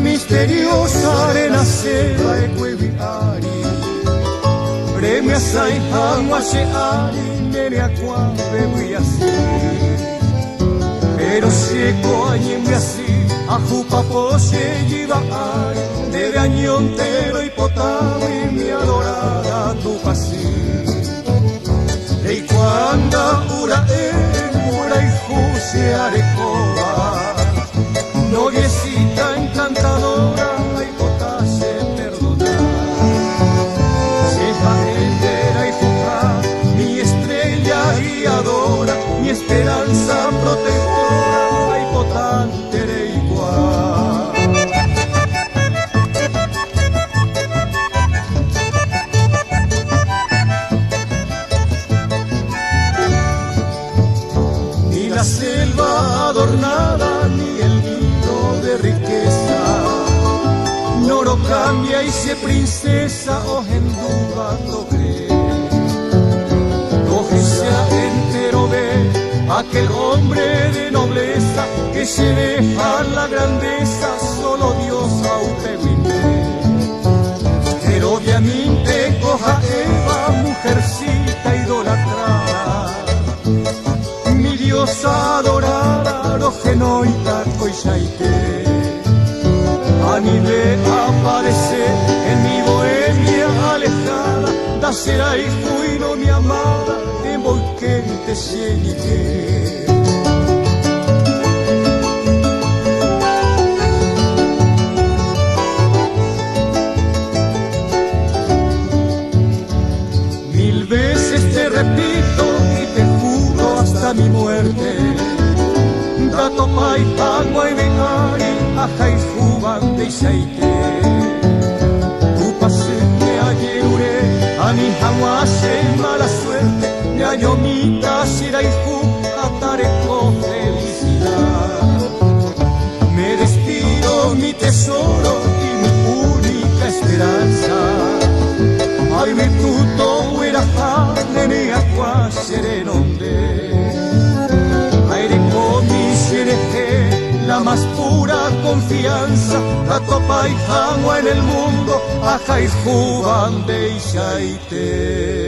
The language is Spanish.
misteriosa arena seva e cueviari premia sai hangwa se ari nere aqua bebi así pero seco añembe así a jupa pose lleva ay debe año entero y potami mi adorada tu así e cuando ura y juse arecoa noviecita encantadora y potase perdonar seja entera y fugaz mi estrella guiadora mi esperanza protectora y potante de igual ni la selva adornada ni el de riqueza, no lo cambia y se princesa o en duda lo cree. Cógese entero ve aquel hombre de nobleza que se deja la grandeza, solo Dios auteguine. Pero obviamente coja Eva, mujercita idolatrada, mi diosa adorada, lo genoita coisaite. Anime aparece en mi bohemia alejada, da será hijo y no mi amada, en volquente sienique. Mil veces te repito y te juro hasta mi muerte, dato pai agua y vengari aja y fuban de isaite tu pase me ayerure a mi jamase mala suerte me ayomita sira y fu atareco felicidad me despido mi tesoro y mi única esperanza ay mi tuto huera nene aqua serenonde la más pura confianza, la topa y jangua en el mundo, aja y juban de isaite.